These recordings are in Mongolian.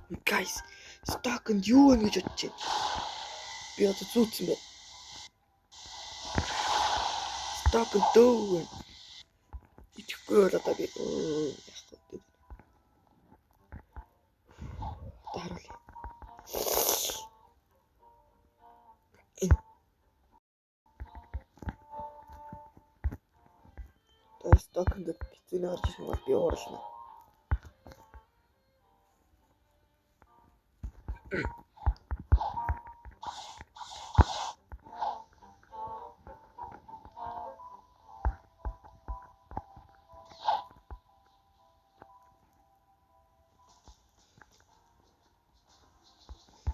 Guys, stock-нд юу вэ гэж бодож байна? Би одоо зүүцсэн байна. Stock-нд дөө. Итгэхгүй бол одоо би яахгүй. Дараалал. Тэр stock-нд хэцүүний гарч ирэх бол би уурлана.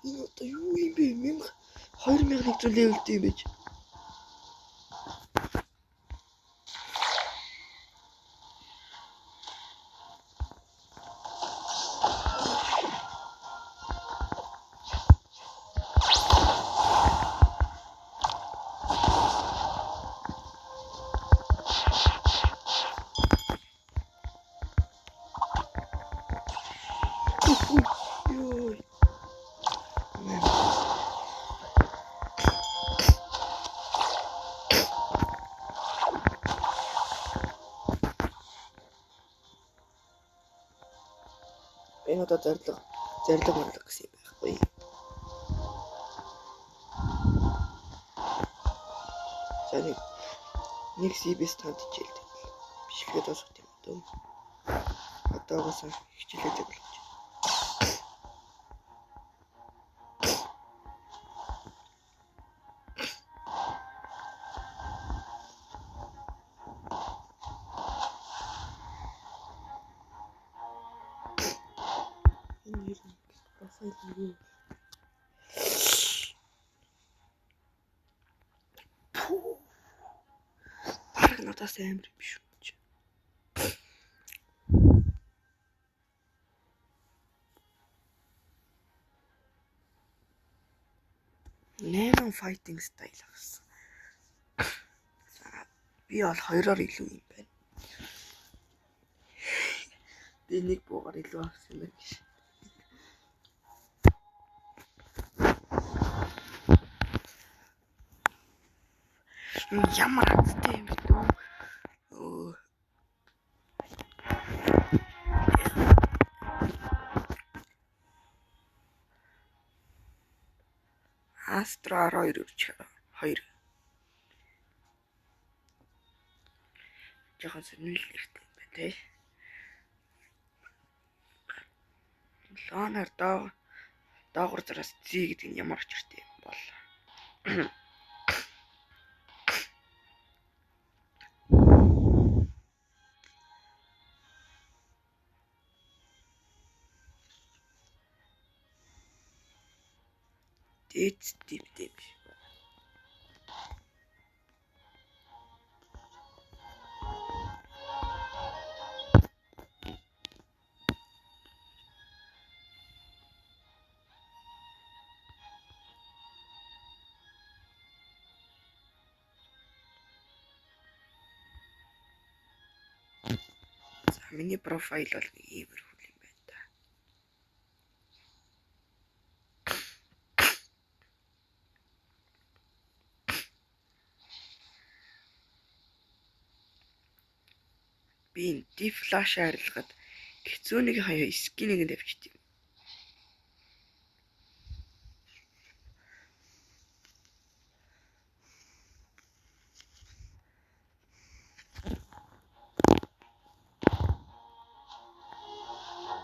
Энэ одоо юу юм бэ? 2100 левелтэй юм байж. Энэ одоо зориг морлог гэсэн юм байхгүй. За нэг CBS танд хичээлдэг. Бичлэгээ дуусгах юм дөө. Одоогоос хичээлээд болж. Профайл баг надаас амар юм шүү. 8 fighting style авсан. Би бол 2-оор илүү юм байна. Би нэг буугаар илүү авсан юм байна. Ямар хацтай юм бэ дөө. Астра 2 үрчээ. 2. Жохон сонирхолтой юм байна тий. Лонер доогуур зараас Z гэдэг нь ямар очиртэй юм бол. Дэц тип. Миний профайл бол иймэрхүү юм байна та. Би дифлаш арилгад хэцүүнийг хаяа скинийг нь тавьчих юм.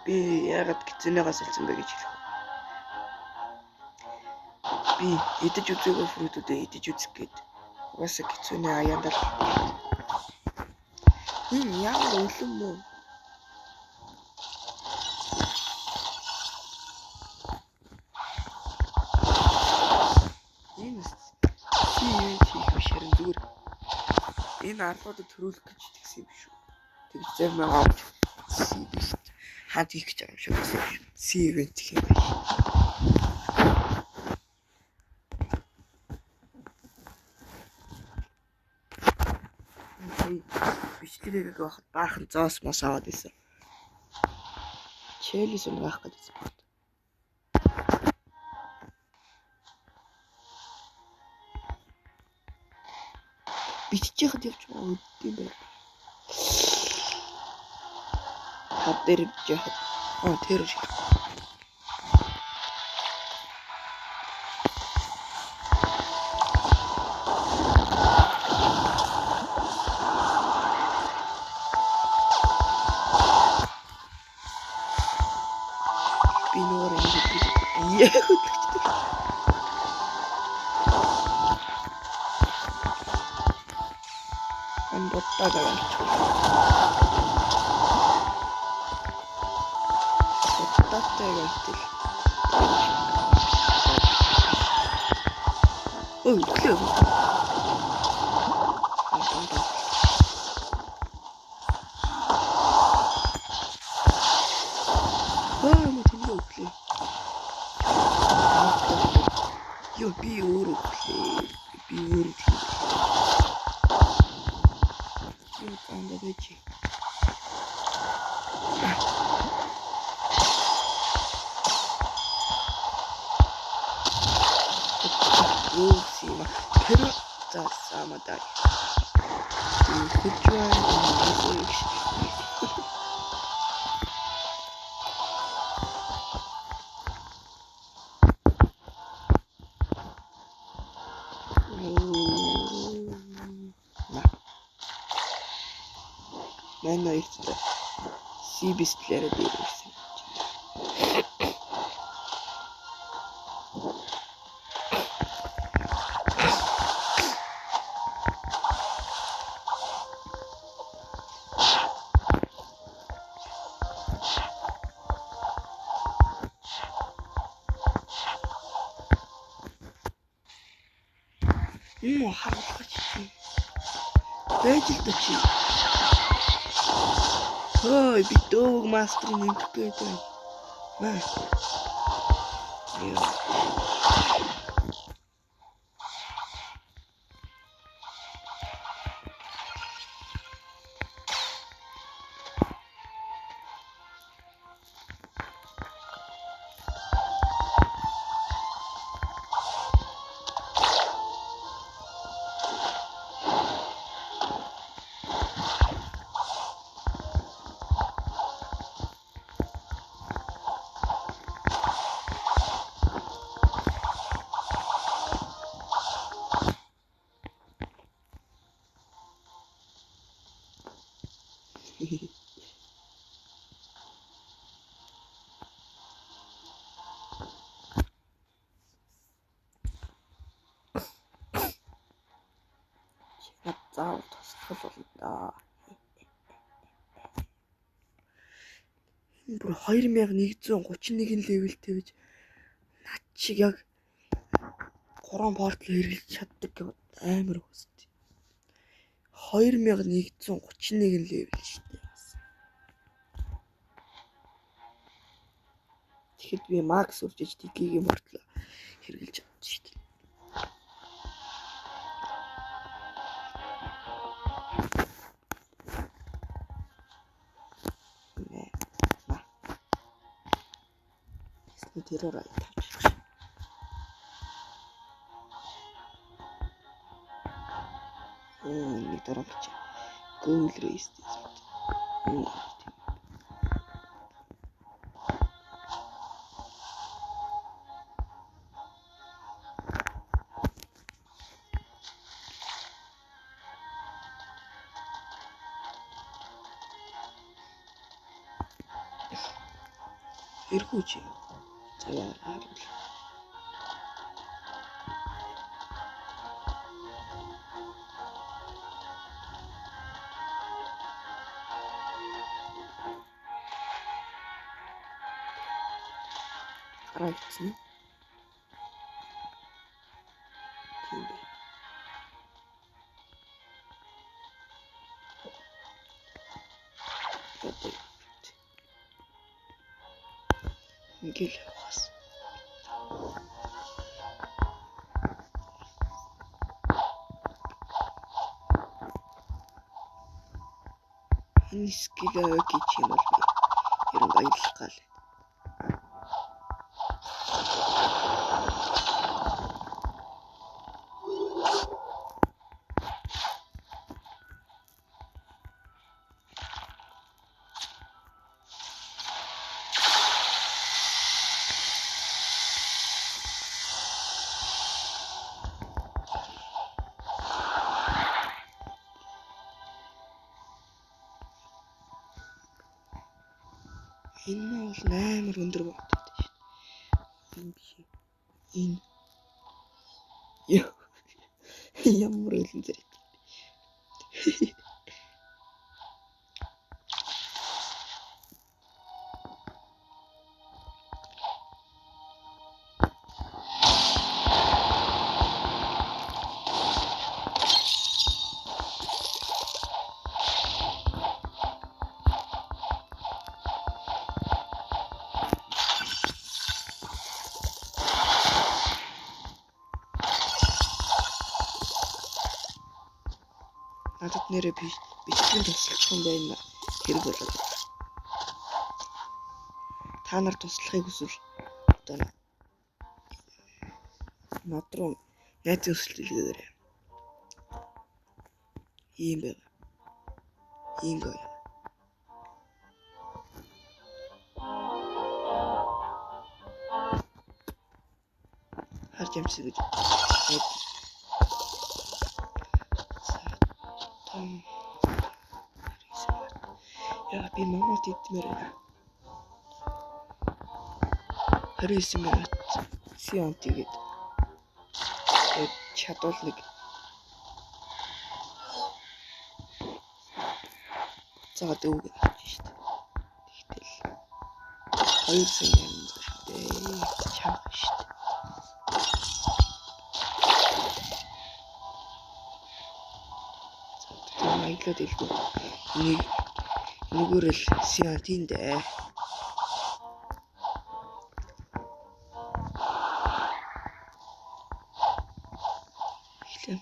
Би яагаад хэцүүнийгээс олсон бэ гэж хэлэх. Би идэж үзээгүй фрутуудыг идэж үзэх гээд угаасаа хэцүүний аяндаа ямар өлөн мөө. Энэ хийх биш харин зүгээр. Энэ аргуудыг төрүүлэх гэж тэгсэн юм шүү. Тэгж зарим авч биш. Хаад хийх гэж байгаа юм шүү. C-event гэх юм байна. Бичлэгийг авахд баахан зоос мос аваад исэн. Челис унгаах гэж байна. Чихэд явж байгаа үдтэй байна. Хатэр жахад. Тэр шиг. Би нөр ингэ хөдлөгчдөг. Ботага болчих. Ботатай болчих. Ой, клев. Мөтөлөө. Ёо би өөрөө би өөрөө anda veci. Ultima, però sama dai. Мен ноёртой сибистлэрэ дээрсэн. Харуулгач. Бэжэлтэй чи. Ой, би дог мастер нэмэх гээд байна. Маа. Яа. Заавал тусгал болно да. Бүр 2131 левелтэй гэж над шиг яг 3 портал хэрэглэж чаддаг гэвэл амар хөстэй. 2131 левел шүү дээ. Тэгэхэд би макс үржиж тгийгийн портал хэрэглэж чаддаг шүү дээ. Тэрээр тавьчих. Нэг дараа бич. Goal race гэсэн. Иргүүч. Цагаар харуул. Арайцсан. Тийм бай. Ингээл хас. Энэ скил гэж юм бол ерөн баярлах гал. Энэ бол амар өндөр бодтой шүү дээ. Энэ биш. Энэ. Яа. Ямар өлөн зэрэг. Надад нэрээ бичлэн туслах юм байна. Хэрэг болоод. Та нар туслахыг хүсвэл одоо над руу найз өсөлтөлгөөрэй. Ийм байна. Ийм гоё. Харж юмсаг гэж. Яа би мамад идмээр байна. 29 минут сион тэгээд чадвал нэг цаад үг гэж шүү дээ. Тэгтэл 2 сая юм дээ. Чаах шүү дээ. Маялаад илгүү. Нэгөрөл сион тийндээ.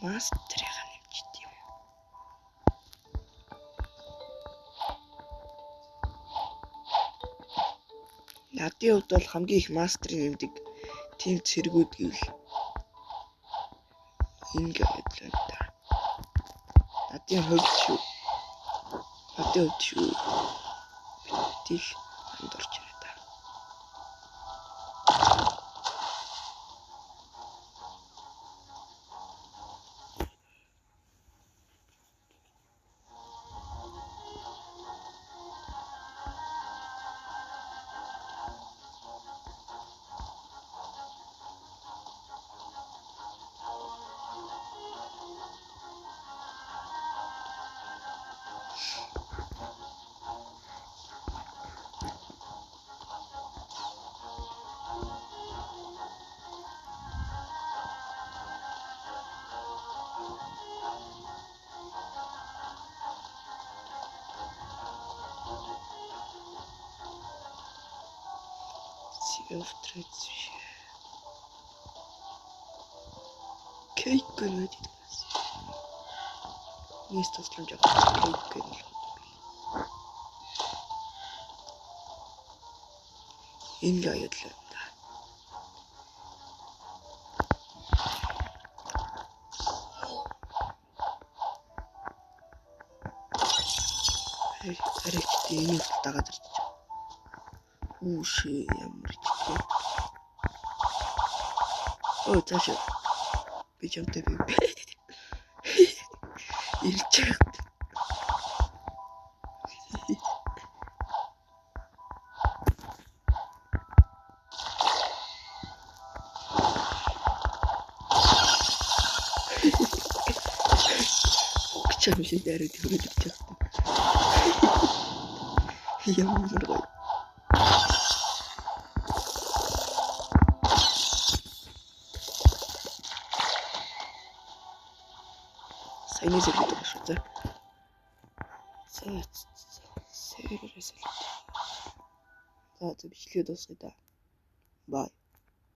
Мастерыг нэмчихдээ юм. Надын хувьд бол хамгийн их мастерыг нэмдэг тийм цэргүүд гэвэл энэ гэдэг л та. Надын хувьд шүү. Тэгэл андорч байна та. Автрич. Кейк гэнэ дээс. Нийс тусламж авах кейк гэнэ. Энэ гаядлаа. Харагчтай энэ их дагаад ирж байна. Үгүй ямар ч юм. Оо цааш би чамтай би ирж байгаа. Чамшиг дээр төрөж байгаа. Ямар гоё. Сайн зэрэг байгаа шүү дээ. Сэрээс л. За бичлэгээ дуусгая да. Бай.